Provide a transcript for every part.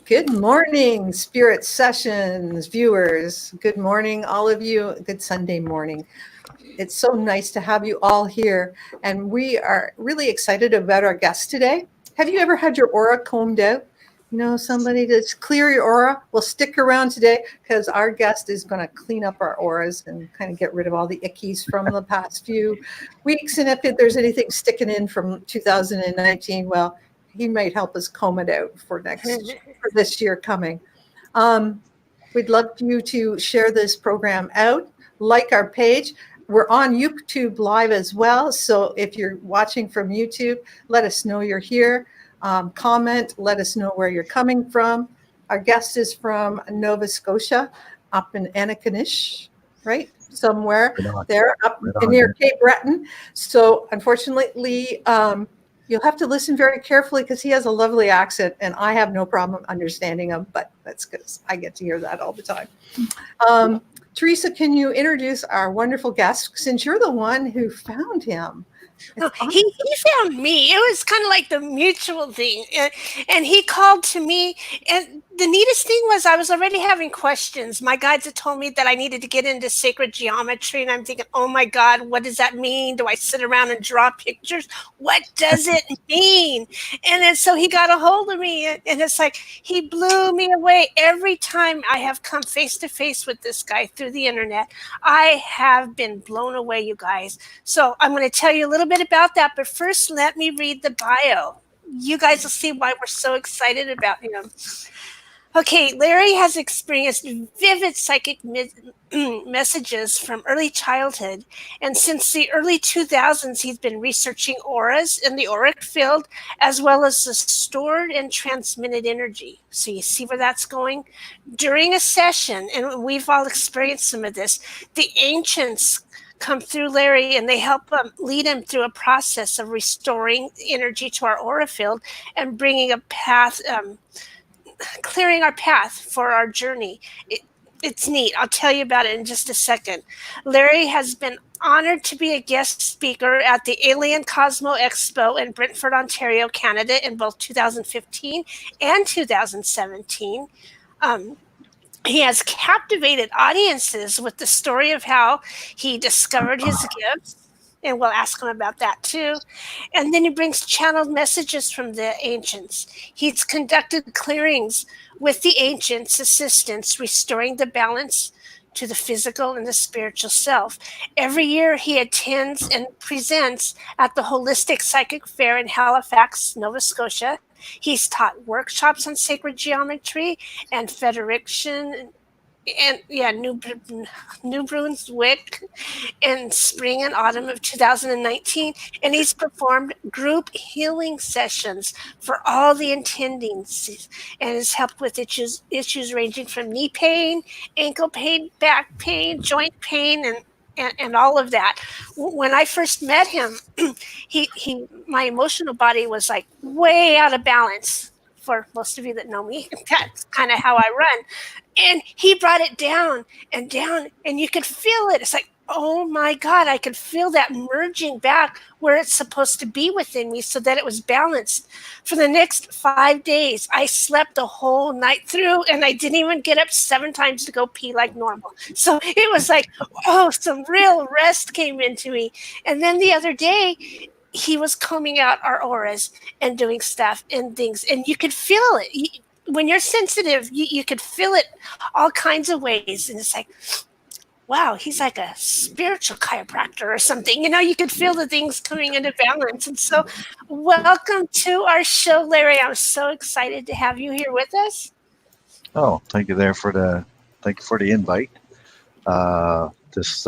Good morning, Spirit Sessions viewers. Good morning, all of you. Good Sunday morning. It's so nice to have you all here. And we are really excited about our guest today. Have you ever had your aura combed out? You know, somebody that's clear your aura? Well, stick around today because our guest is going to clean up our auras and kind of get rid of all the ickies from the past few weeks. And if there's anything sticking in from 2019, well, he might help us comb it out for this year coming. We'd love you to share this program out, like our page. We're on YouTube Live as well. So if you're watching from YouTube, let us know you're here. Comment, let us know where you're coming from. Our guest is from Nova Scotia, up in Antigonish, right? Somewhere there, up near Cape Breton. So unfortunately, you'll have to listen very carefully because he has a lovely accent and I have no problem understanding him, but that's because I get to hear that all the time. Teresa, can you introduce our wonderful guest since you're the one who found him? He found me. It was kind of like the mutual thing. And he called to me. And the neatest thing was I was already having questions. My guides had told me that I needed to get into sacred geometry. And I'm thinking, oh my God, what does that mean? Do I sit around and draw pictures? What does it mean? And then so he got a hold of me. And it's like he blew me away. Every time I have come face to face with this guy through the internet, I have been blown away, you guys. So I'm going to tell you a little bit about that, but first let me read the bio. You guys will see why we're so excited about him. Okay, Larry has experienced vivid psychic messages from early childhood, and since the early 2000s, he's been researching auras in the auric field, as well as the stored and transmitted energy. So you see where that's going? During a session, and we've all experienced some of this, the ancients come through Larry and they help lead him through a process of restoring energy to our aura field and bringing a path, clearing our path for our journey. It's neat. I'll tell you about it in just a second. Larry has been honored to be a guest speaker at the Alien Cosmic Expo in Brantford, Ontario, Canada in both 2015 and 2017. He has captivated audiences with the story of how he discovered his gifts, and we'll ask him about that too. And then he brings channeled messages from the ancients. He's conducted clearings with the ancients' assistance, restoring the balance to the physical and the spiritual self. Every year he attends and presents at the Holistic Psychic Fair in Halifax, Nova Scotia. He's taught workshops on sacred geometry and Fredericton and New Brunswick in spring and autumn of 2019, and he's performed group healing sessions for all the attendees and has helped with issues ranging from knee pain, ankle pain, back pain, joint pain, and all of that. When I first met him, my emotional body was like way out of balance. For most of you that know me, that's kind of how I run. And he brought it down, and you could feel it. It's like, oh my God, I could feel that merging back where it's supposed to be within me so that it was balanced. For the next 5 days, I slept the whole night through, and I didn't even get up 7 times to go pee like normal. So it was like, oh, some real rest came into me. And then the other day, he was combing out our auras and doing stuff and things, and you could feel it. When you're sensitive, you could feel it all kinds of ways. And it's like, wow, he's like a spiritual chiropractor or something. You know, you could feel the things coming into balance. And so welcome to our show, Larry. I'm so excited to have you here with us. Oh, thank you for the invite. This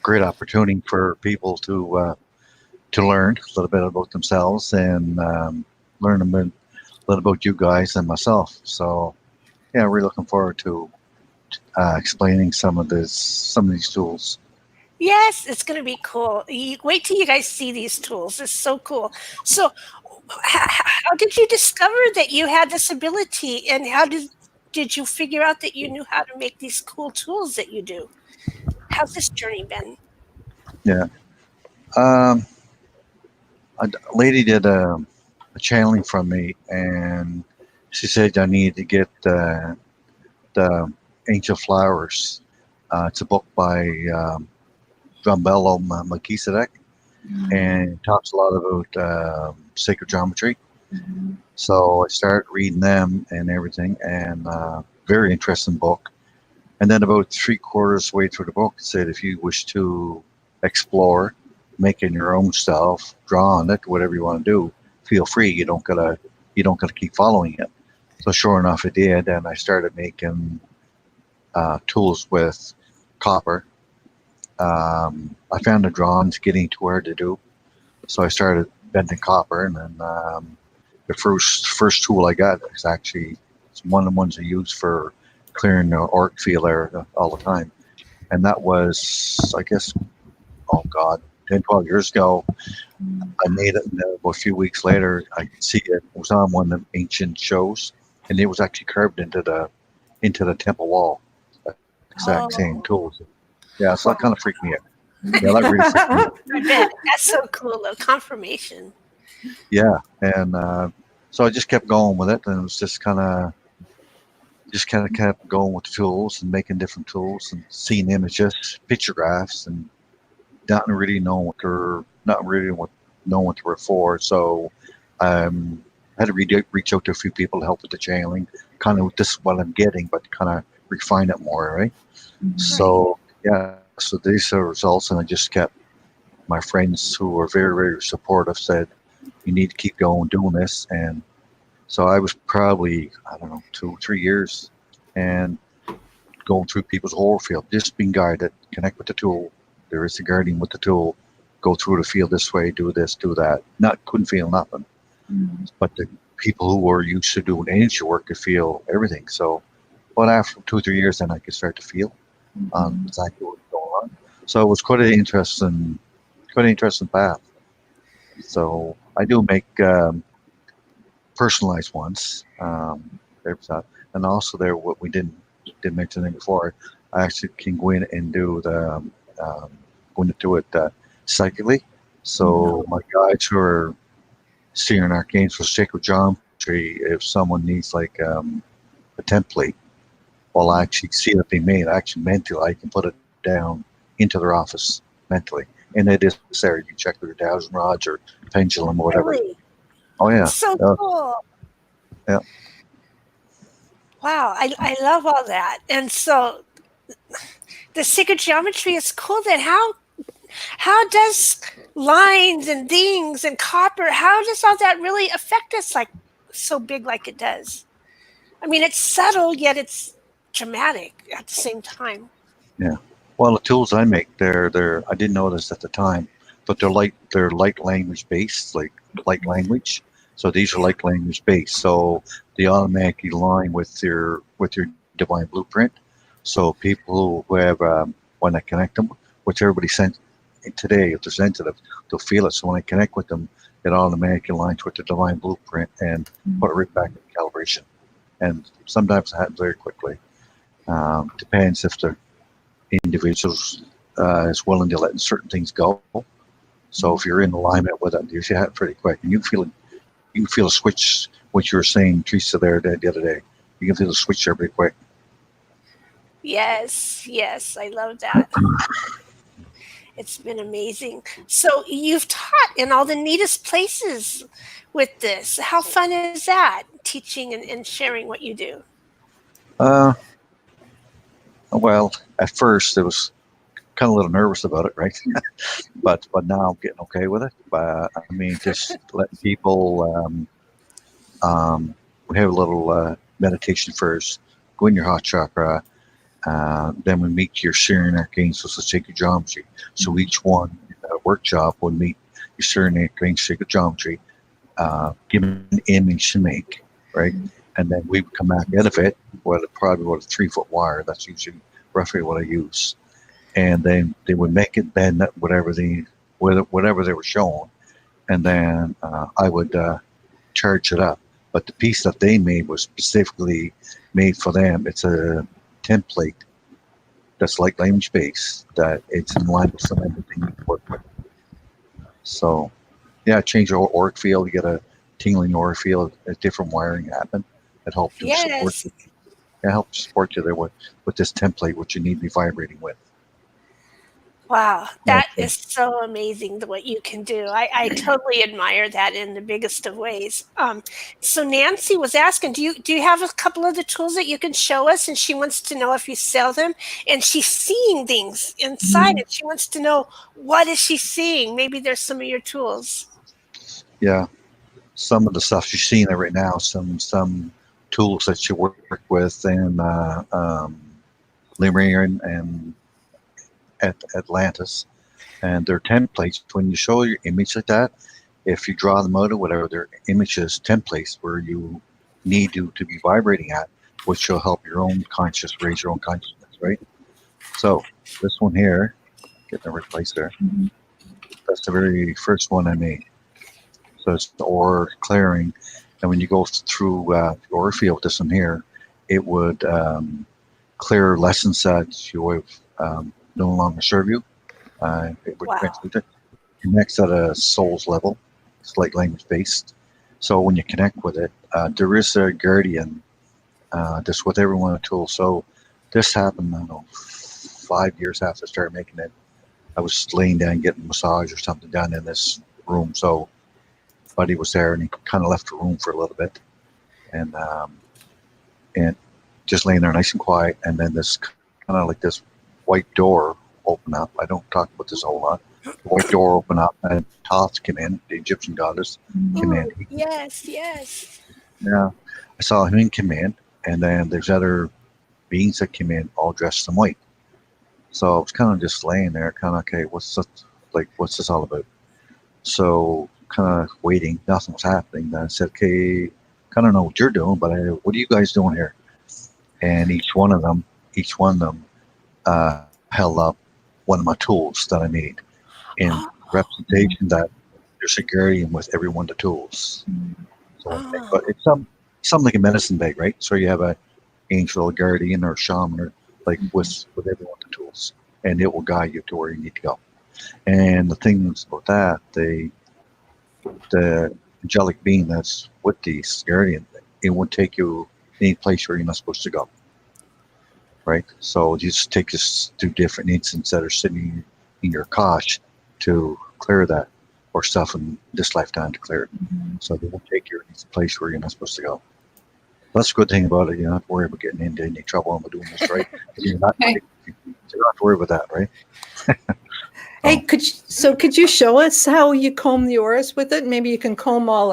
great opportunity for people to learn a little bit about themselves and learn a little about you guys and myself. So, yeah, we're looking forward to explaining some of these tools. Yes, it's going to be cool. Wait till you guys see these tools. It's so cool. So, how did you discover that you had this ability, and how did you figure out that you knew how to make these cool tools that you do? How's this journey been? Yeah. A lady did a channeling from me, and she said I needed to get the Angel Flowers. It's a book by Campbell Melchizedek, and it talks a lot about sacred geometry. So I started reading them and everything, and very interesting book. And then about 3/4 way through the book, it said if you wish to explore, making your own stuff, draw on it, whatever you want to do, feel free. You don't gotta keep following it. So sure enough, it did, and I started making tools with copper. I found the drawings getting too hard to do, so I started bending copper, and then the first tool I got is actually one of the ones I use for clearing the orc field there all the time, and that was, I guess, oh God, 10, 12 years ago. I made it, and then a few weeks later, I could see it was on one of the ancient shows, and it was actually carved into the temple wall. Exact same tools. Yeah, so that kind of freaked me out. Yeah, that really freaked me out. I bet. That's so cool, though. Confirmation. Yeah, and so I just kept going with it, and it was just kind of kept going with the tools and making different tools and seeing images, pictographs, and not really knowing what they were for. So I had to reach out to a few people to help with the channeling. Kind of, this is what I'm getting, but kind of refine it more, right? So yeah, so these are the results, and I just kept, my friends who were very, very supportive said, you need to keep going doing this. And so I was probably, I don't know, 2-3 years and going through people's whole field, just being guided, connect with the tool. There is the guardian with the tool, go through the field this way, do this, do that. Couldn't feel nothing. But the people who were used to doing energy work could feel everything. So, but after 2-3 years, then I could start to feel exactly what was going on. So it was quite an interesting path. So I do make personalized ones. And also there, what we didn't mention it before, I actually can go in and do the going to do it psychically. So my guides who are seeing arcanes for sacred geometry, if someone needs like a template, well, I actually see it being made. Actually, mentally, I can put it down into their office mentally, and it is there. You can check with your dowsing rods or pendulum or whatever. Really? Oh yeah, So cool. Yeah. Wow, I love all that. And so the sacred geometry is cool. Then how does lines and things and copper, how does all that really affect us like so big like it does? I mean, it's subtle, yet it's dramatic at the same time. Yeah. Well, the tools I make, they're I didn't know this at the time, but they're light language based, like light language. So these are light language based. So they automatically align with your divine blueprint. So people who have when I connect them, which everybody sent today, if they're sensitive, they'll feel it. So when I connect with them, it automatically aligns with the divine blueprint and put it right back in calibration. And sometimes it happens very quickly. Depends if the individuals is willing to let certain things go. So if you're in alignment with it, you should have it pretty quick. And you can feel a switch, what you were saying, Teresa, there the other day. You can feel a switch there pretty quick. Yes, I love that. It's been amazing. So you've taught in all the neatest places with this. How fun is that, teaching and sharing what you do? Well, at first it was kind of a little nervous about it, right? but now I'm getting okay with it. I mean, just letting people we have a little meditation first. Go in your heart chakra. Then we meet your Syrian arcanes with the sacred geometry. So each one workshop would meet your Syrian arcanes sacred geometry, give an image to make, right? And then we would come back out of it with probably about a 3-foot wire. That's usually roughly what I use. And then they would make it bend whatever they were showing, and then I would charge it up. But the piece that they made was specifically made for them. It's a template that's like language based, that it's in line with some everything you work with. So yeah, change your auric field, you get a tingling auric field, a different wiring happen. It helped to support Yes. you. It helps support you there with this template, which you need to be vibrating with. Wow, that Okay. is so amazing what you can do. I totally admire that in the biggest of ways. So Nancy was asking, do you have a couple of the tools that you can show us? And she wants to know if you sell them. And she's seeing things inside, and she wants to know, what is she seeing? Maybe there's some of your tools. Yeah, some of the stuff you're seeing there right now, some tools that you work with in Lemurian and at Atlantis, and they're templates. When you show your image like that, if you draw them out or whatever, they're images, templates where you need to be vibrating at, which will help your own conscious, raise your own consciousness, right? So this one here, get in the right place there. That's the very first one I made. So it's the aura clearing, and when you go through the aura field, this one here, it would clear lessons that you have no longer serve you. It would Wow. connect at a soul's level. It's like language based. So when you connect with it, there is a guardian. This with every one of the tools. So this happened, I don't know, 5 years after I started making it. I was laying down getting a massage or something down in this room. So buddy was there, and he kind of left the room for a little bit, and just laying there nice and quiet. And then this kind of like this white door open up. I don't talk about this a whole lot. The white door open up, and Thoth came in, the Egyptian goddess came in. Yes, yes. Yeah, I saw him come in, and then there's other beings that came in, all dressed in white. So I was kind of just laying there, kind of, okay, what's this all about? So kind of waiting, nothing was happening. Then I said, okay, kind of know what you're doing, but what are you guys doing here? And each one of them held up one of my tools that I made in representation that there's a guardian with every one of the tools. So, but it's something like a medicine bag, right? So you have a angel, a guardian, or a shaman, or like with every one of the tools, and it will guide you to where you need to go. And the things about that, the angelic being that's with the guardian, it won't take you any place where you're not supposed to go. Right? So you just take us to different instances that are sitting in your kosh to clear that, or stuff in this lifetime to clear it. So they won't take you to a place where you're not supposed to go. That's a good thing about it. You don't have to worry about getting into any trouble when we're doing this, right? You don't have to worry about that, right? Hey, could you show us how you comb the auras with it? Maybe you can comb all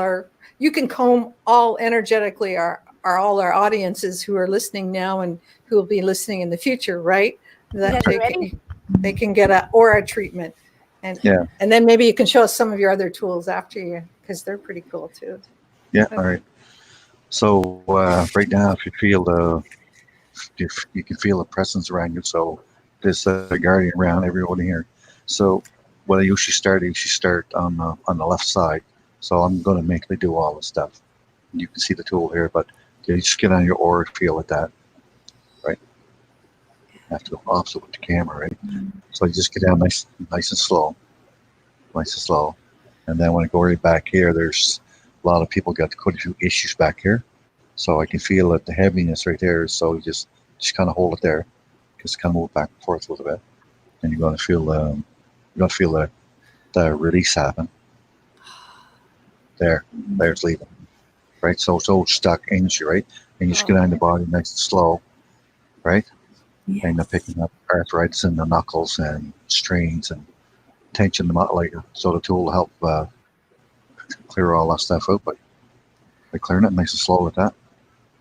energetically all our audiences who are listening now and who will be listening in the future, right? That they can get an aura treatment, and then maybe you can show us some of your other tools after you, because they're pretty cool too. Yeah. All right. So right now, if you feel you can feel the presence around you. So there's a guardian around everyone here. So what I usually start on the left side. So I'm going to make me do all the stuff. You can see the tool here, but you just get on your aura, feel with that, right? You have to go opposite with the camera, right? So you just get down nice and slow, and then when I go right back here, there's a lot of people got quite a few issues back here, so I can feel it, the heaviness right there. So you just kind of hold it there, just kind of move back and forth a little bit, and you're going to feel the release happen. There's leaving. Right, so it's all stuck energy, right? And you just get on the body nice and slow, right? Yes. And you're picking up arthritis in the knuckles and strains and tension them out later. So the tool will help clear all that stuff out by clearing it nice and slow with that,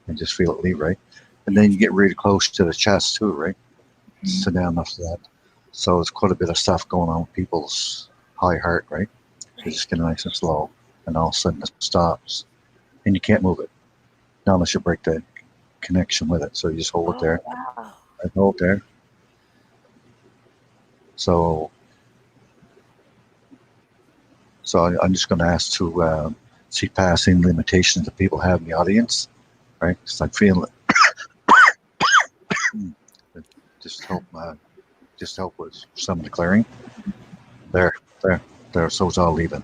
and just feel it leave, right? And then you get really close to the chest too, right? So down after that. So there's quite a bit of stuff going on with people's high heart, right? So just get nice and slow, and all of a sudden it stops. And you can't move it, not unless you break the connection with it. So you just hold it there. Wow. And hold it there. So I'm just going to ask to see past any limitations that people have in the audience, right? Because I'm feeling it. Just help with some of the clearing. There. So it's all leaving.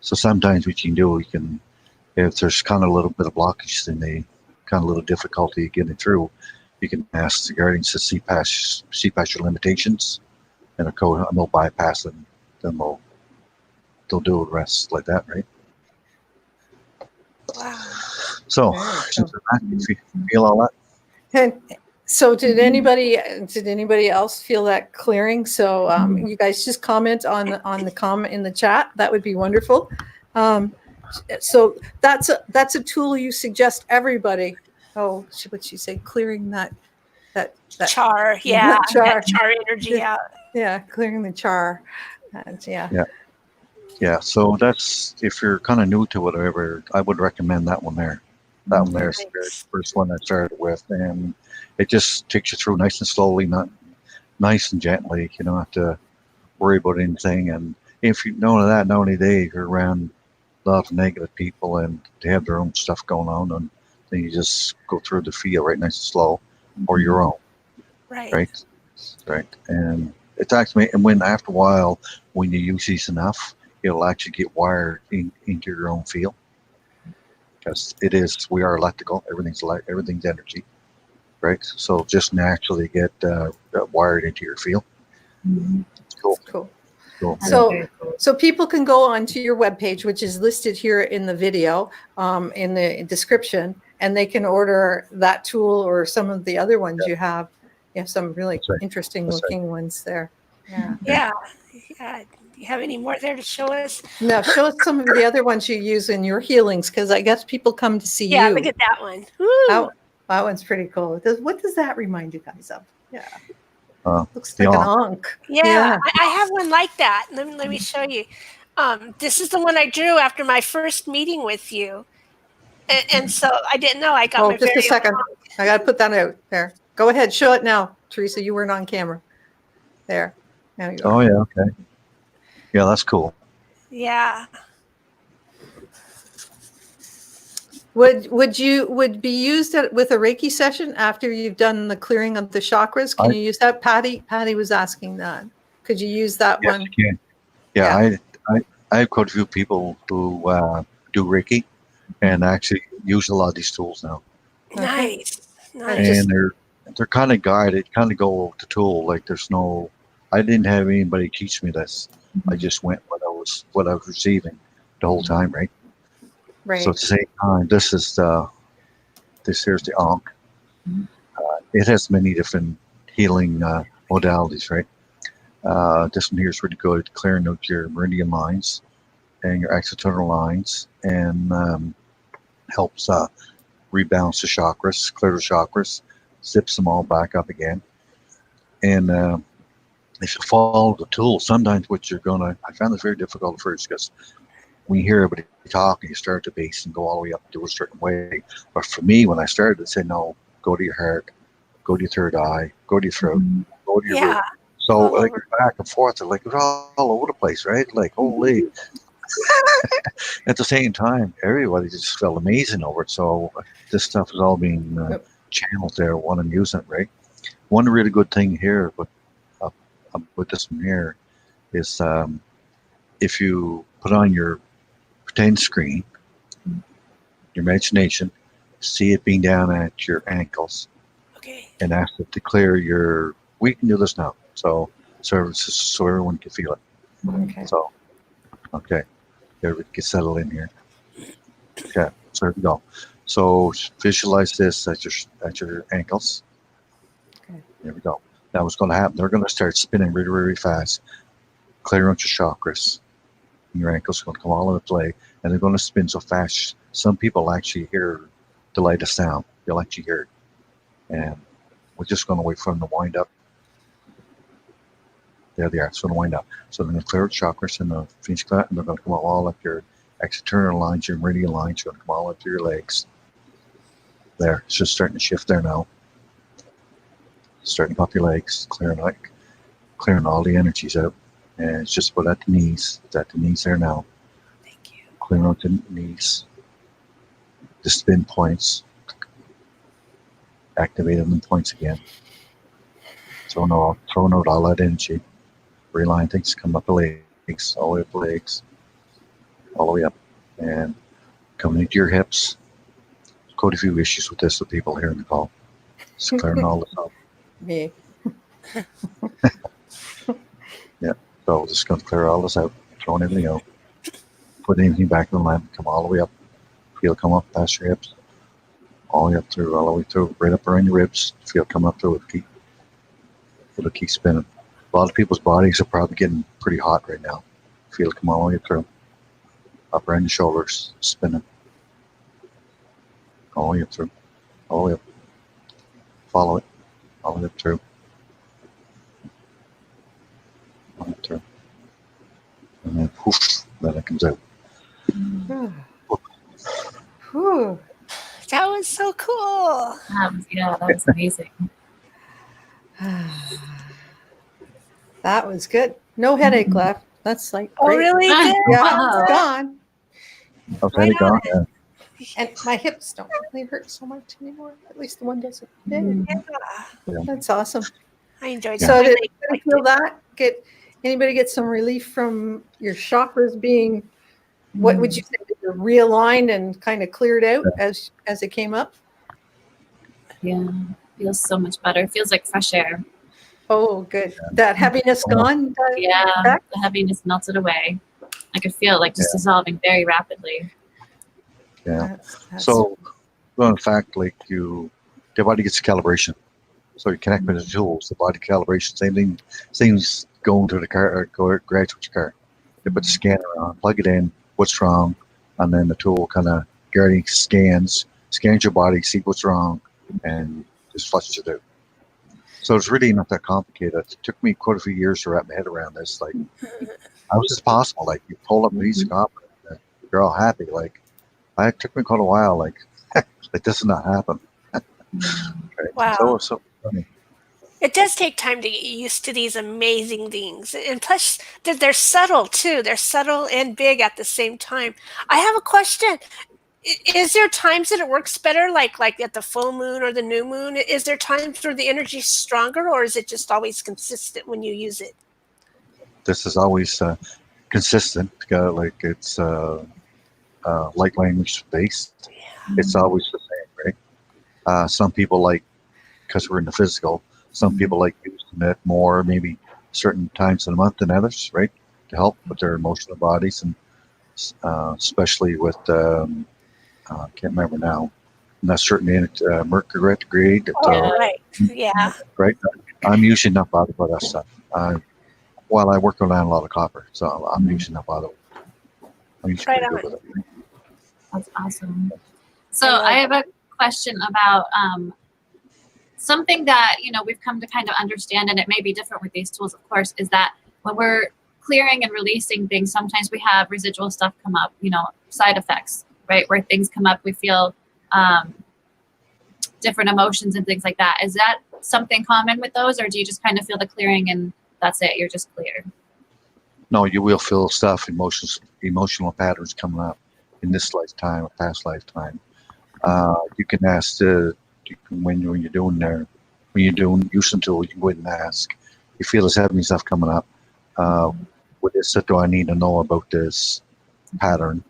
So sometimes what you can do, if there's kind of a little bit of blockage in kind of little difficulty getting through, you can ask the guardians to see past your limitations, and they'll bypass them. Then they'll do the rest like that, right? Wow. So, Very since cool. if you feel all that, And so did anybody else feel that clearing? So you guys just comment on the comment in the chat. That would be wonderful. So that's a tool you suggest everybody. Oh, what'd she say? Clearing that Char, that char. that char energy out. Yeah, clearing the char. Yeah. yeah. So that's, if you're kind of new to whatever, I would recommend that one there. That one there is the Nice. first one I started with, and it just takes you through nice and slowly, not nice and gently. You don't have to worry about anything. And if you know that, not only you're around a lot of negative people and they have their own stuff going on, and then you just go through the feel right nice and slow, or your own, Right. right. And it's actually, and when after a while, when you use these enough, it'll actually get wired into your own feel. Because we are electrical. Everything's energy, right? So just naturally get wired into your field. Cool. So people can go onto your webpage, which is listed here in the video, in the description, and they can order that tool or some of the other ones you have. You have some really interesting looking ones there. Yeah. Do you have any more there to show us? Now, show us some of the other ones you use in your healings, because I guess people come to see you. Yeah, look at that one. Woo. That one's pretty cool. What does that remind you guys of? Yeah. Looks like the an ankh. ankh. Yeah, I have one like that. Let me show you. This is the one I drew after my first meeting with you. And so I didn't know I got my just a second. I got to put that out there. Go ahead. Show it now, Teresa. You weren't on camera. There. Now you are. Oh, yeah. Okay. Yeah, that's cool. Yeah. Would be used with a Reiki session after you've done the clearing of the chakras? Can you use that? Patty was asking that. Could you use that one? Yes, you can. Yeah. I have quite a few people who do Reiki and actually use a lot of these tools now. Nice. And they're kind of guided, kind of go with the tool. Like I didn't have anybody teach me this. I just went what I was receiving the whole time, right? Right. So at the same time, here's the ankh. It has many different healing modalities, right? This one here is really good at clearing out your meridian lines and your external lines, and helps rebalance the chakras, clear the chakras, zips them all back up again. And if you follow the tool, sometimes I found this very difficult at first, because when you hear everybody talk and you start the base and go all the way up to a certain way. But for me, when I started, it said, no, go to your heart, go to your third eye, go to your throat, go to your root. So like back and forth, like it was all over the place, right? Like, holy. At the same time, everybody just felt amazing over it. So this stuff is all being channeled there when I'm using it, right? One really good thing here with this one here is if you put on your pretend screen, your imagination, see it being down at your ankles, and ask it to clear we can do this now. So everyone can feel it. Okay. So, okay. Everybody get settled in here. Okay, so there we go. So visualize this at your ankles. Okay. There we go. Now what's going to happen? They're going to start spinning really, really fast, clearing out your chakras. And your ankles are going to come all into play, and they're going to spin so fast. Some people actually hear the lightest sound. They'll actually hear it. And we're just going to wait for them to wind up. There they are. It's going to wind up. So they're going to clear out chakras and finish that, and they're going to come all up your external lines, your meridian lines. You're going to come all up to your legs. There. It's just starting to shift there now. Starting up your legs, clearing all the energies out. And it's just about at the knees. It's at the knees there now. Thank you. Clearing out the knees. The spin points. Activating the points again. Throwing out all that energy. Realign things, come up the legs, all the way up the legs, all the way up. And coming into your hips. quite a few issues with this with people here in the call. Just clearing all this up. Me. Yeah. So just going to clear all this out, throwing everything out, put anything back in the lamp, come all the way up. Feel come up past your hips, all the way up through, all the way through, right up around your ribs. Feel come up through it. It'll keep spinning. A lot of people's bodies are probably getting pretty hot right now. Feel it come all the way through, up around your shoulders, spinning, all the way up through, all the way up. Follow it, all the way up through, all the way up through, and then poof, then it comes out. Whew. That was so cool. That was amazing. That was good. No headache left. That's like Oh, great. really good. Yeah, Wow. it's gone. Okay, Right gone. on. Yeah. And my hips don't really hurt so much anymore. At least the one doesn't. Yeah, Yeah, that's awesome. I enjoyed So that. did anybody feel that? Anybody get some relief from your chakras being, what would you say, they're realigned and kind of cleared out as it came up? Yeah, feels so much better. It feels like fresh air. Oh, good. That heaviness gone? Yeah, Back? the heaviness melted away. I could feel it like just dissolving very rapidly. Yeah. That's So, well, in fact, like the body gets calibration. So you connect with the tools, the body calibration, same thing's going to the car, or garage with your car. You put the scanner on, plug it in, what's wrong, and then the tool kind of scans your body, see what's wrong, and just flushes it out. So it's really not that complicated. It took me quite a few years to wrap my head around this. Like, how is this possible? Like, you pull up a piece of copper, you're all happy. Like, it took me quite a while. Like, this does not happen. Right? Wow. So funny. It does take time to get used to these amazing things. And plus, they're subtle too. They're subtle and big at the same time. I have a question. Is there times that it works better, like at the full moon or the new moon? Is there times where the energy's stronger, or is it just always consistent when you use it? This is always consistent. Like, it's light language based. It's always the same, right? Some people like, because we're in the physical, some people like using it more, maybe certain times in a month than others, right? To help with their emotional bodies, and especially with, I can't remember now, not certain Mercury retrograde. Right. Yeah. Right. I'm usually not bothered by that stuff. Well, I work around a lot of copper, so I'm usually not bothered. I'm usually Right pretty good with it. That's awesome. So I have a question about something that, we've come to kind of understand, and it may be different with these tools, of course, is that when we're clearing and releasing things, sometimes we have residual stuff come up, side effects, right? Where things come up, we feel different emotions and things like that. Is that something common with those, or do you just kind of feel the clearing and that's it? You're just clear? No, you will feel stuff, emotional patterns coming up in this lifetime or past lifetime. You can ask when you're doing using tool, you can go ahead and ask. You feel this heavy stuff coming up. What is it? Do I need to know about this pattern,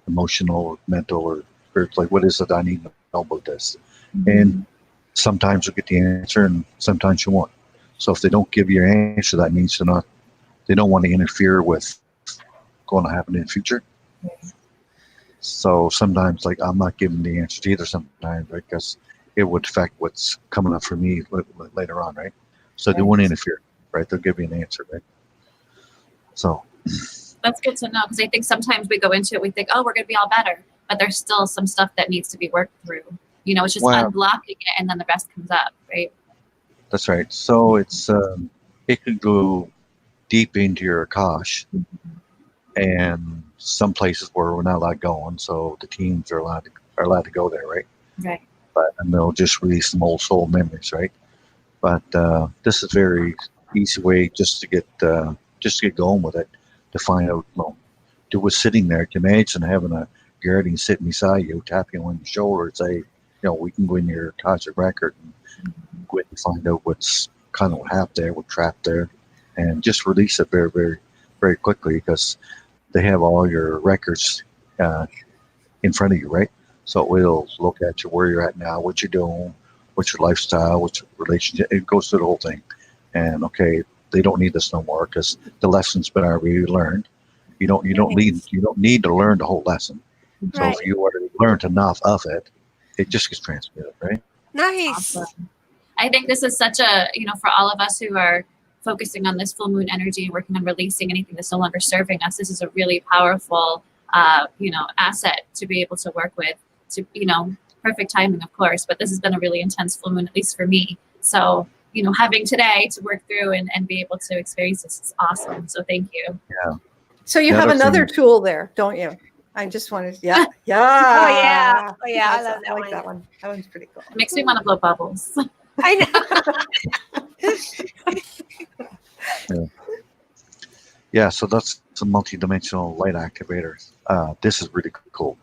emotional, or mental, or spiritual? Like, what is it I need to know about this? And sometimes you'll get the answer, and sometimes you won't. So if they don't give you an answer, that means they don't want to interfere with going to happen in the future. So sometimes, like, I'm not giving the answers either sometimes, right? Because it would affect what's coming up for me later on, right? So they won't interfere, right? They'll give you an answer, right? So that's good to know, because I think sometimes we go into it, we think, oh, we're going to be all better, but there's still some stuff that needs to be worked through. It's just unblocking it, and then the rest comes up, right? That's right. So it's it could go deep into your Akash, and some places where we're not allowed going, so the teams are allowed to go there, right? Right. And they'll just release some old soul memories, right? But this is a very easy way just to get going with it, to find out. Do what's sitting there. Can you imagine having a guardian sitting beside you, tapping on your shoulder, and say, we can go in your Akashic record and go and find out what's kind of what's trapped there, and just release it very, very, very quickly, because they have all your records in front of you, right? So it'll look at you where you're at now, what you're doing, what's your lifestyle, what's your relationship. It goes through the whole thing. And okay, they don't need this no more because the lesson's been already learned. You don't need to learn the whole lesson. So Right. if you already learned enough of it, it just gets transmitted, right? Nice. Awesome. I think this is such a, for all of us who are focusing on this full moon energy and working on releasing anything that's no longer serving us, this is a really powerful, asset to be able to work with. To, perfect timing, of course, but this has been a really intense full moon, at least for me. So, having today to work through and be able to experience this is awesome. So thank you. Yeah. So you have another tool there, don't you? I just wanted, yeah. Oh yeah. I love I like that one. That one's pretty cool. It makes me want to blow bubbles. I know. Yeah, so that's a multi-dimensional light activator. This is really cool.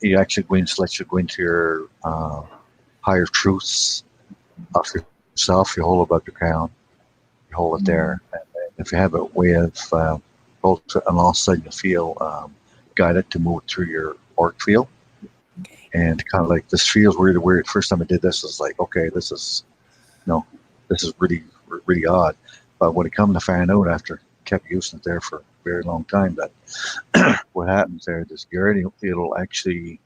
You actually lets you go into your higher truths of yourself. You hold it above your crown. You hold it there. And if you have a way of hold it, and all of a sudden you feel guided to move through your auric field. Okay. And kind of like this feels really weird. First time I did this, was like, okay, this is really, really odd. But when it comes to find out after kept using it there for a very long time, that what happens there, this gear, it'll actually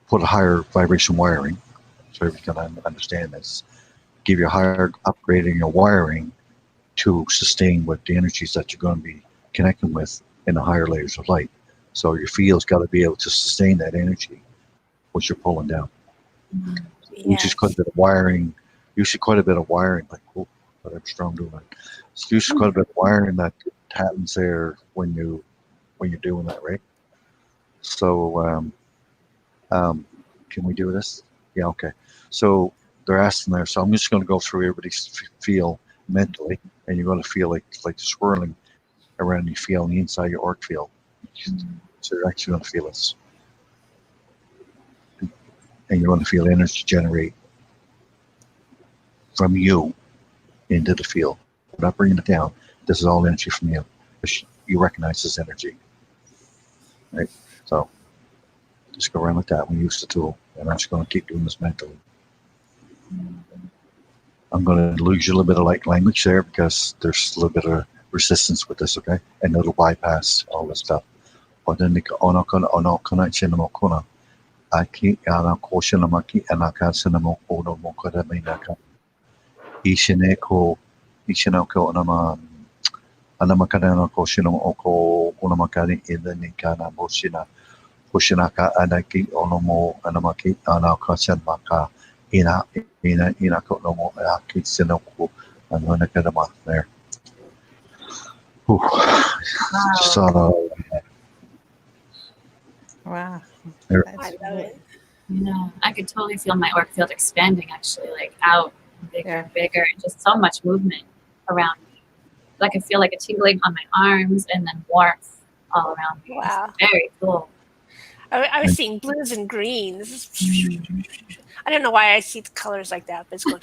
put a higher vibration wiring. So you can understand this. Give you a higher upgrading your wiring to sustain what the energies that you're going to be connecting with in the higher layers of light. So your field's got to be able to sustain that energy, which you're pulling down. Which is quite a bit of wiring. Usually quite a bit of wiring, like, oh, but I'm strong doing it. It's usually quite a bit of wiring that happens there when you're doing that, right? So, can we do this? Yeah, okay. So they're asking there. So I'm just going to go through everybody's feel mentally, and you're going to feel like swirling around you feel on the inside of your auric field. So you're actually going to feel this. And you're going to feel energy generate from you into the field. We're not bringing it down. This is all energy from you. You recognize this energy. Right? So just go around like that when you use the tool. And I'm just going to keep doing this mentally. I'm going to lose you a little bit of light language there because there's a little bit of resistance with this, okay? And it'll bypass all this stuff. But then the Aki ana koshinamaki anaka sinamo odo mokora minaka. Ishineko anamakana koshinamo oko unamakari idanikana boshina. Koshinaka anaki onomo anamaki anakasan maka ina konomo aki sinoko anakadama there. Just saw that. Wow. I love it. Yeah, I could totally feel my auric field expanding, actually, like out bigger and bigger, and just so much movement around me. I could feel like a tingling on my arms and then warmth all around me. Wow. It's very cool. I was seeing blues and greens. I don't know why I see the colors like that, but it's going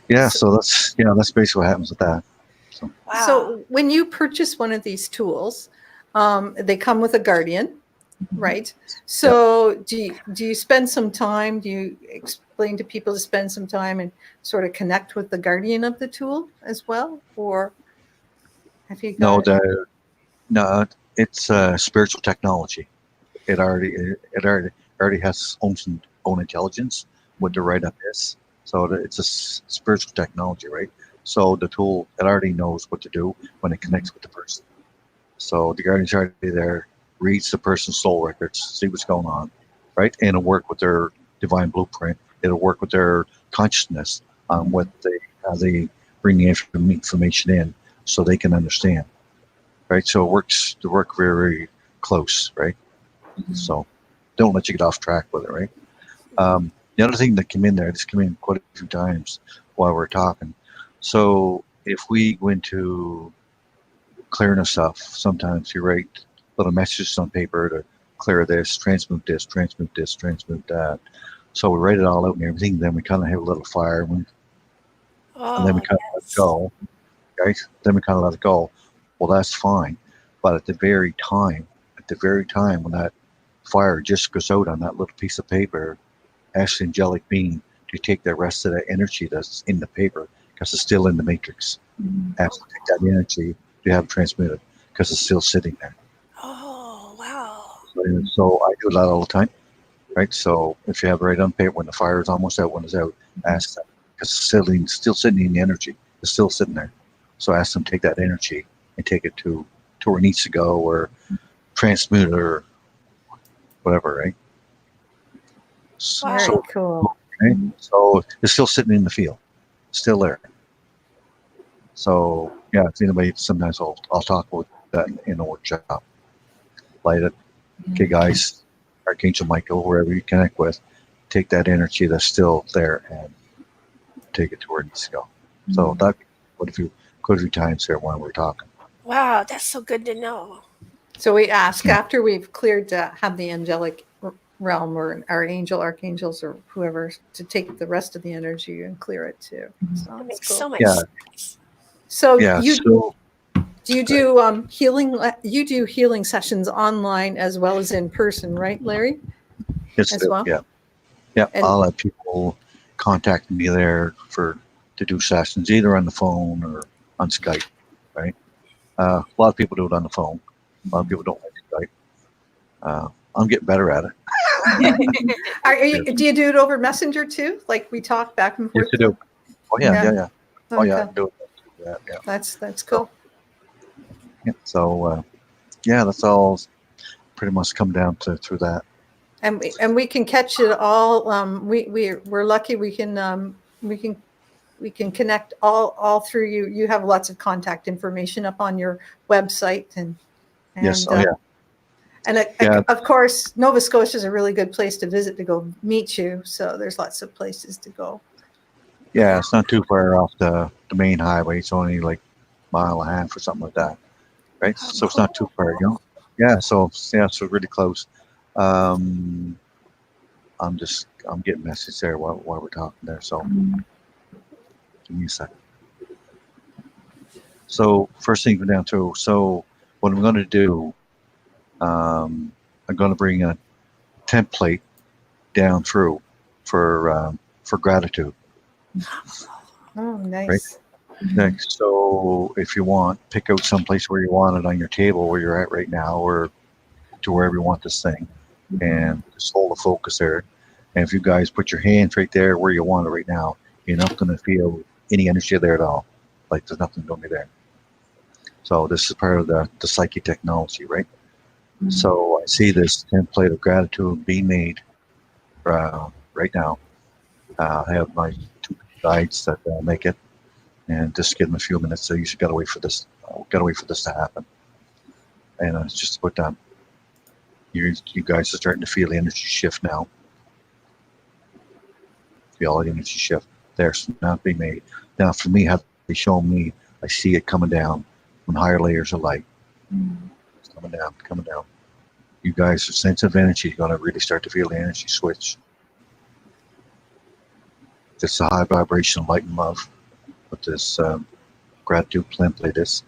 Yeah. So that's basically what happens with that. So. wow. So when you purchase one of these tools, they come with a guardian, right? So do you spend some time? Do you explain to people to spend some time and sort of connect with the guardian of the tool as well, or have you got? No, it's spiritual technology. It already has its own intelligence. What the write up is. So it's a spiritual technology, right? So the tool, it already knows what to do when it connects with the person. So the guardian's already there, reads the person's soul records, see what's going on, right? And it'll work with their divine blueprint. It'll work with their consciousness on how they bring the information in so they can understand, right? So it works to work very, very close, right? So don't let you get off track with it, right? The other thing that came in there, this came in quite a few times while we're talking. So if we go into clearing of stuff, sometimes you write little messages on paper to clear this, transmute this, transmute this, transmute that. So we write it all out and everything. Then we kind of have a little fire, and then we kind of let it go, right? Then we kind of let it go. Well, that's fine. But at the very time when that fire just goes out on that little piece of paper, ask the angelic being to take the rest of that energy that's in the paper, because it's still in the matrix. Ask to take that energy to have it transmitted, because it's still sitting there. Oh, wow. So I do that all the time, right? So if you have it right on paper, when the fire is almost out, when it's out, ask them, because it's still sitting in the energy. It's still sitting there. So ask them to take that energy and take it to where it needs to go, or transmute it, or whatever, right? Wow. Very cool. Okay? So it's still sitting in the field, still there. So yeah, if anybody, sometimes I'll talk about that in a workshop. Light it. Okay, guys, Archangel Michael, wherever you connect with, take that energy that's still there and take it to where it needs to go. So that quite a few times there when we're talking. Wow, that's so good to know. So we ask after we've cleared to have the angelic realm or our archangels or whoever to take the rest of the energy and clear it too. So That makes cool. so much Yeah. sense. So Yeah. do you do healing? You do healing sessions online as well as in person, right, Larry? Yes, as well? Yeah. Yeah. And- I'll have people contact me there to do sessions, either on the phone or on Skype, right? A lot of people do it on the phone. A lot of people don't like Skype. I'm getting better at it. Do you do it over Messenger too? Like we talk back and forth? Yes, I do. Oh yeah. Oh yeah, I Okay. can do it. Yeah. That's cool. Yeah. So that's all pretty much come down through that. And we can catch it all. We're lucky we can connect all through you. You have lots of contact information up on your website and Yes. Oh yeah. And Yeah. of course, Nova Scotia is a really good place to visit to go meet you. So there's lots of places to go. Yeah, it's not too far off the main highway. It's only like a mile and a half or something like that, right? So it's not too far, Yeah, so really close. I'm getting message there while we're talking there. So give me a second. So first thing down to, so what I'm going to do, I'm going to bring a template down through for gratitude. Oh, nice. Right. Next, so if you want, pick out someplace where you want it on your table where you're at right now, or to wherever you want this thing, and just hold the focus there. And if you guys put your hands right there where you want it right now, you're not going to feel any energy there at all. Like there's nothing going to be there. So this is part of the psychic technology, right? So I see this template of gratitude being made right now. I have my two guides that make it, and just give them a few minutes. So you just gotta wait for this. To happen. And it's just about done. You guys are starting to feel the energy shift now. Feel the energy shift. There's not being made. Now for me, how they show me, I see it coming down from higher layers of light. It's coming down. You guys are sensitive energy. You're gonna really start to feel the energy switch. It's a high vibration of light and love. With this gratitude template is.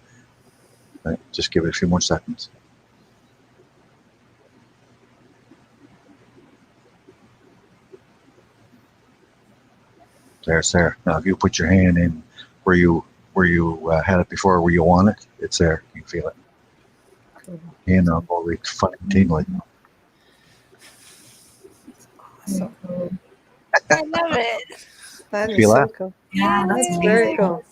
Right? Just give it a few more seconds. There's there. Now, if you put your hand in where you had it before, where you want it, it's there. You can feel it. Hand on all the funny tingling. Awesome. I love it. That is Feel so that? cool. Yeah, that's That's amazing. very cool.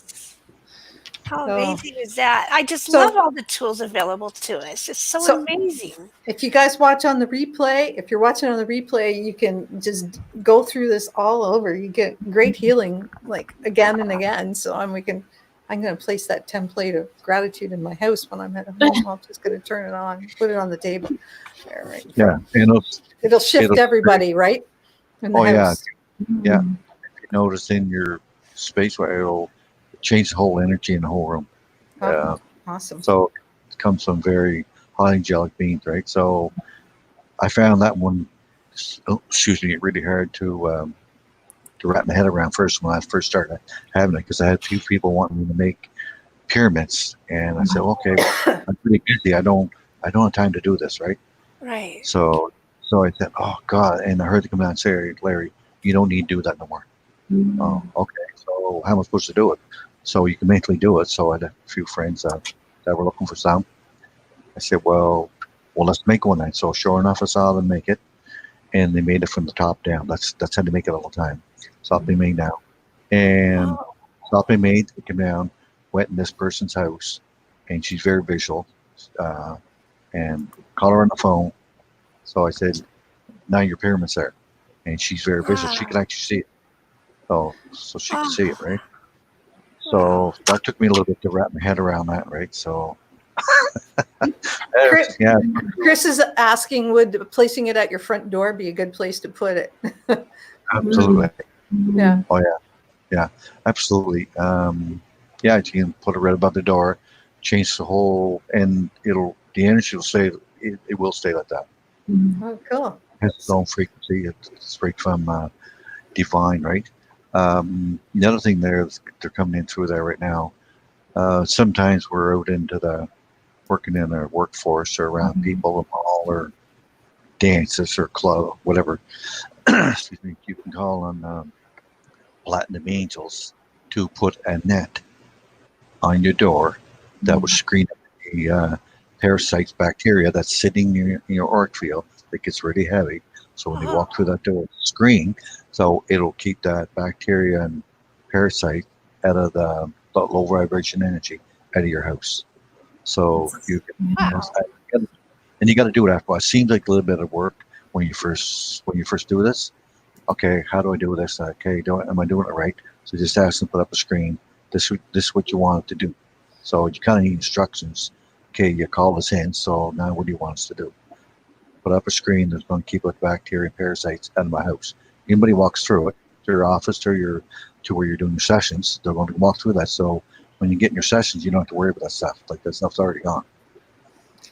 How Oh. amazing is that? I just So- love all the tools available to us. It's so amazing. If you guys watch on the replay, if you're watching on the replay, you can just go through this all over. You get great healing, like again and again. So I'm going to place that template of gratitude in my house when I'm at home. I'm just going to turn it on, put it on the table. There, right in front. Yeah, It'll shift everybody, right? In the house. Yeah. If you notice in your space where it'll change the whole energy in the whole room. Awesome. So it comes from very high angelic beings, right? So I found that one, really hard to wrap my head around first when I first started having it, because I had a few people wanting me to make pyramids. And I said, okay, well, I'm pretty busy. I don't have time to do this, right? Right. So I said, oh God, and I heard them come down and say, Larry, you don't need to do that no more. Oh, okay. So how am I supposed to do it? So you can mentally do it. So I had a few friends that were looking for some. I said, well, let's make one then. So sure enough, I saw them make it, and they made it from the top down. That's how they make it all the time. Saw it being made now, and saw it being made. It came down, went in this person's house, and she's very visual, and called her on the phone. So I said, now your pyramid's there, and she's very visual. She can actually see it. So she can see it, right? So that took me a little bit to wrap my head around that, right? So, yeah. Chris is asking, would placing it at your front door be a good place to put it? Absolutely. Yeah. Oh yeah, absolutely. Yeah, you can put it right above the door, change the whole, and the energy will stay. It will stay like that. Oh, cool. It has its own frequency. It's straight from divine, right? The other thing they're coming in through there right now. Sometimes we're out working in a workforce or around people, a mall or dances or club, whatever. Excuse me. You can call on Platinum Angels to put a net on your door that will screen the parasites, bacteria that's sitting in your auric field that gets really heavy. So when you walk through that door, screen, so it'll keep that bacteria and parasite out of the low vibration energy out of your house. So you can, and you got to do it after. It seems like a little bit of work when you first do this. Okay, how do I do this? Okay, am I doing it right? So just ask them to put up a screen. This is what you want it to do. So you kind of need instructions. Okay, you call us in. So now what do you want us to do? Put up a screen that's going to keep the bacteria and parasites out of my house. Anybody walks through it, to your office, to where you're doing your sessions, they're going to walk through that. So when you get in your sessions, you don't have to worry about that stuff. Like that stuff's already gone.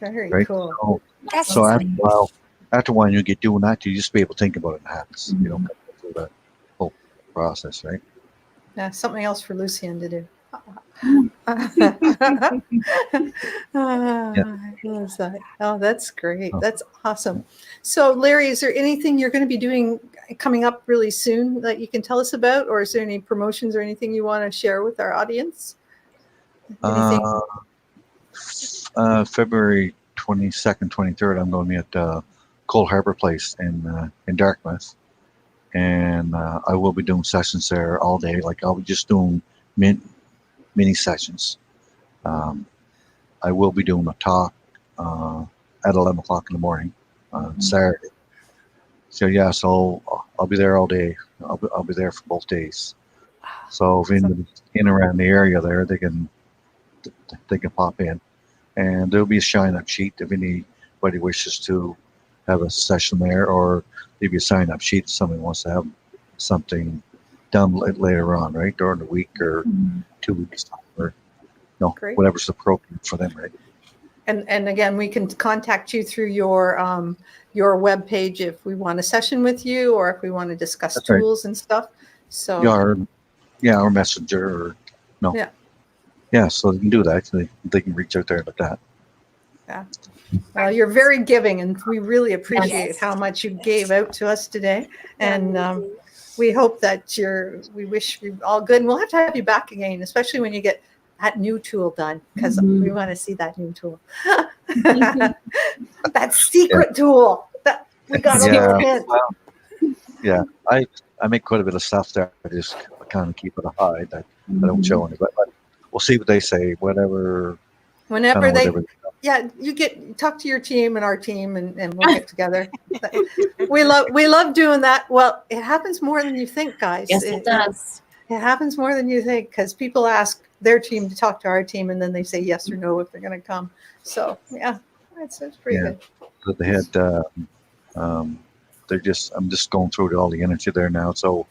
Very right? cool. So after a while, you get doing that, you just be able to think about it and it happens. You don't go through that whole process, right? Yeah, something else for Lucian to do. I love that. Oh, that's great. That's awesome. So, Larry, is there anything you're going to be doing coming up really soon that you can tell us about, or is there any promotions or anything you want to share with our audience? February 22nd, 23rd, I'm going to be at Cole Harbor Place in Dartmouth, and I will be doing sessions there all day. Like I'll be just doing mini sessions. I will be doing a talk at 11 o'clock in the morning on Saturday. So yeah, so I'll be there all day. I'll be there for both days. So if in around the area there, they can pop in, and there'll be a sign-up sheet if anybody wishes to have a session there, or maybe a sign-up sheet if somebody wants to have something done later on, right, during the week or 2 weeks time, or whatever's appropriate for them, right? And again, we can contact you through your webpage if we want a session with you, or if we want to discuss tools and stuff. So or Messenger, or so they can do that. They can reach out there like that. Yeah. Well, you're very giving, and we really appreciate how much you gave out to us today. And we hope that we wish you all good. And we'll have you back again, especially when you get that new tool done, because we want to see that new tool. That secret tool that we got a little hint. Well, yeah, I make quite a bit of stuff there. I just kind of keep it a hide. I don't show anybody. But we'll see what they say. Whenever you talk to your team and our team, and we'll get together. We love doing that. Well, it happens more than you think, guys. Yes, it does. It happens more than you think, because people ask their team to talk to our team, and then they say yes or no if they're going to come. So yeah, that's pretty good. So they had I'm just going through all the energy there now. So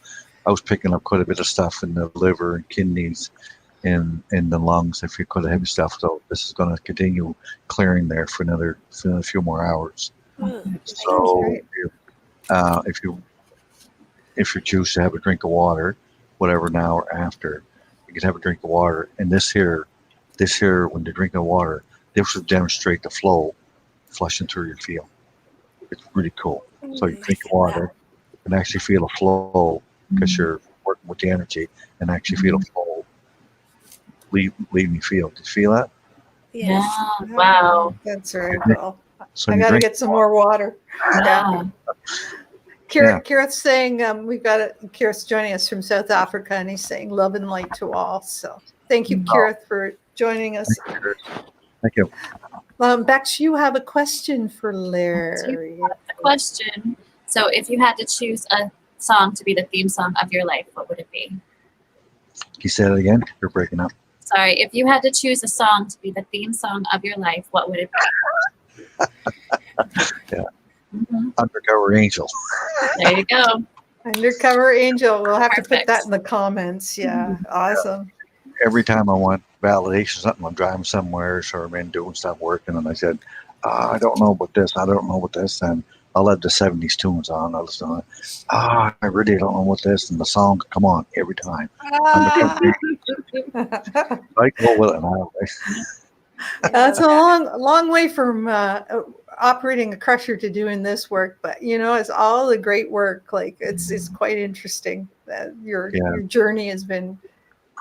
I was picking up quite a bit of stuff in the liver and kidneys and in the lungs, if you could have heavy stuff. So this is going to continue clearing there for another few more hours. So if you choose to have a drink of water, whatever, now or after, you can have a drink of water. And this here this here, when they're drinking water, this will demonstrate the flow flushing through your field. It's really cool. So you drink the water and actually feel a flow because you're working with the energy and actually feel a flow leaving your field. Did you feel that? Yes. Yeah. Wow. That's very cool. So I you got to drink get some more water. Yeah. Kira's saying Kira's joining us from South Africa, and he's saying love and light to all. So thank you, Kira, for joining us. Thank you. Bex, you have a question for Larry. The question. So if you had to choose a song to be the theme song of your life, what would it be? Can you say that again? You're breaking up. Sorry, if you had to choose a song to be the theme song of your life, what would it be? Yeah. Undercover Angel. There you go. Undercover Angel. We'll have to put Perfect. that in the comments. Yeah, awesome. Every time I want validation, something, I'm driving somewhere, or I'm in doing stuff, working, and I said, I don't know about this, I don't know about this, and I'll have the 70s tunes on. I'll listen to it. I really don't know what this, and the song come on every time. I go with it. That's a long way from operating a crusher to doing this work, but it's all the great work. Like it's quite interesting that your journey has been.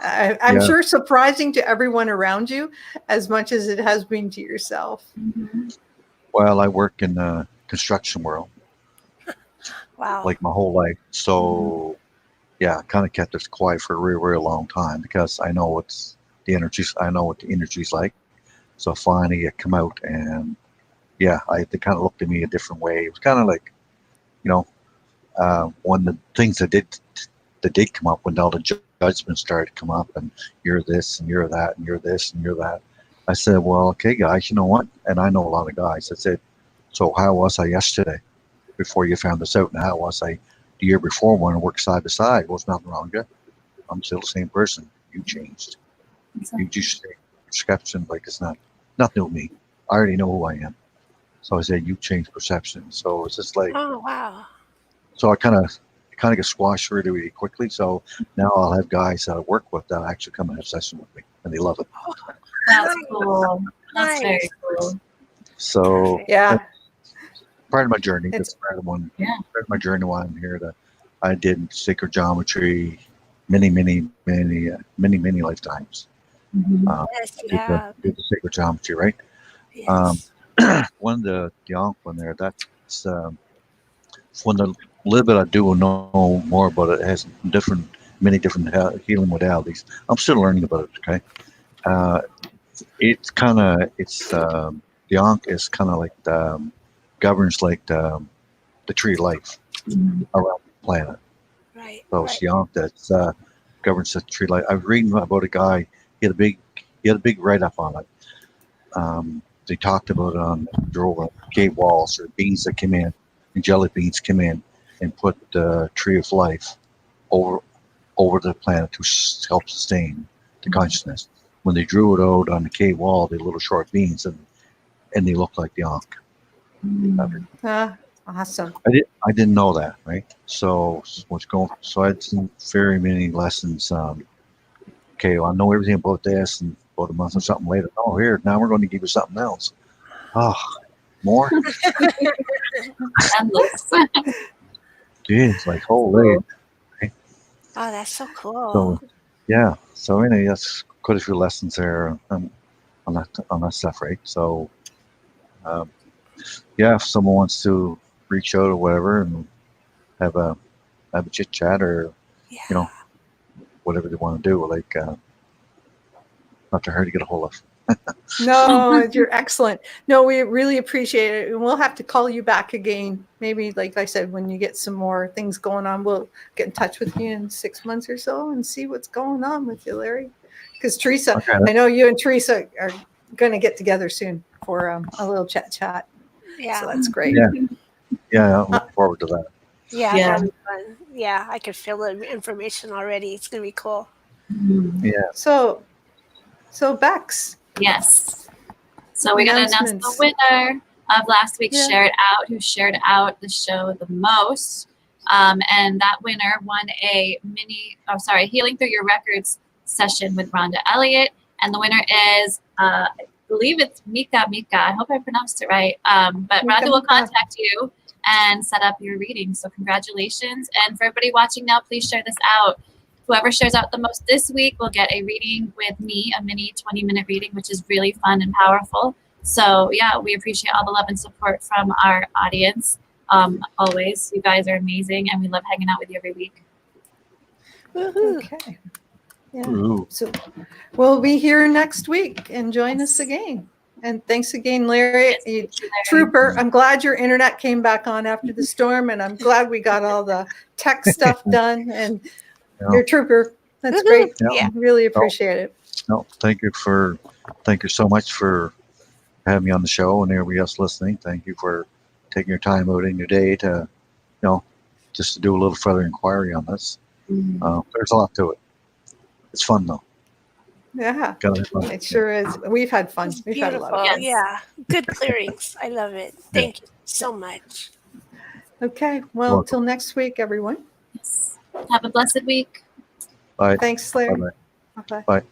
I'm sure surprising to everyone around you as much as it has been to yourself. Well, I work in the construction world. Wow. Like my whole life. So, I kind of kept it quiet for a really, really long time because I know I know what the energy's like. So finally it come out and they kind of looked at me a different way. It was kind of like, one of the things that did come up when all the judgments started to come up and you're this and you're that and you're this and you're that. I said, well, okay, guys, you know what? And I know a lot of guys. I said, so how was I yesterday before you found this out? And how was I the year before when I worked side by side? There was nothing wrong with it. I'm still the same person. You changed. You just perception, like it's nothing with me. I already know who I am. So I said, you changed perception. So it's just like, oh wow. So I kind of get squashed really, really quickly. So now I'll have guys that I work with that actually come and have session with me, and they love it. That's cool. That's very cool. So part of my journey. It's part of my journey while I'm here. I did sacred geometry many lifetimes. Yes, you have. Did the sacred geometry, right? Yes. One of the Yonk one there. That's one of the little bit I do know more about it. It has many different healing modalities. I'm still learning about it. Okay, the Yonk is kind of like governs like the tree of life around the planet. Right. So it's Yonk that governs the tree of life. I was reading about a guy. He had a big write up on it. They talked about it on drove cave walls or beans that came in, and jelly beans came in and put the tree of life over the planet to help sustain the consciousness. When they drew it out on the cave wall, they little short beans, and they looked like the Ankh. Awesome. I didn't know that, right? So I had some very many lessons. Okay, well, I know everything about this, and about a month or something later, now we're going to give you something else. Oh, more? Endless. Jeez, like holy. Oh, that's so cool. So anyway, that's quite a few lessons there on that stuff, right? So if someone wants to reach out or whatever and have a chit chat or whatever they want to do, like not too hard to get a hold of. No, you're excellent. No, we really appreciate it. And we'll have to call you back again. Maybe, like I said, when you get some more things going on, we'll get in touch with you in 6 months or so and see what's going on with you, Larry. Because Teresa, I know you and Teresa are going to get together soon for a little chat. Yeah. So that's great. Yeah, I'm looking forward to that. Yeah, that'll be fun. Yeah, I could feel the information already. It's going to be cool. Yeah. So Bex. Yes. So we're going to announce the winner of last week's Share It Out, who shared out the show the most. And that winner won a Healing Through Your Records session with Rhonda Elliott. And the winner is, I believe it's Mika. I hope I pronounced it right. But Rhonda will contact you and set up your reading. So congratulations. And for everybody watching now, please share this out. Whoever shares out the most this week will get a reading with me, a mini 20-minute reading, which is really fun and powerful. So yeah, we appreciate all the love and support from our audience. Always, you guys are amazing, and we love hanging out with you every week. Woohoo. Okay. Yeah. Ooh. So we'll be here next week and join us again. And thanks again, Larry. You, trooper. I'm glad your internet came back on after the storm, and I'm glad we got all the tech stuff done. And you're a trooper. That's great. Yeah. Really appreciate it. No, thank you so much for having me on the show, and everybody else listening. Thank you for taking your time out in your day to, just to do a little further inquiry on this. There's a lot to it. It's fun though. Yeah, Gotta have fun. it sure is. We've had fun. We've had a lot of fun. Yeah, good clearings. I love it. Thank you so much. Okay, well, till next week, everyone. Yes. Have a blessed week. Bye. Thanks, Larry. Bye-bye. Bye-bye. Bye.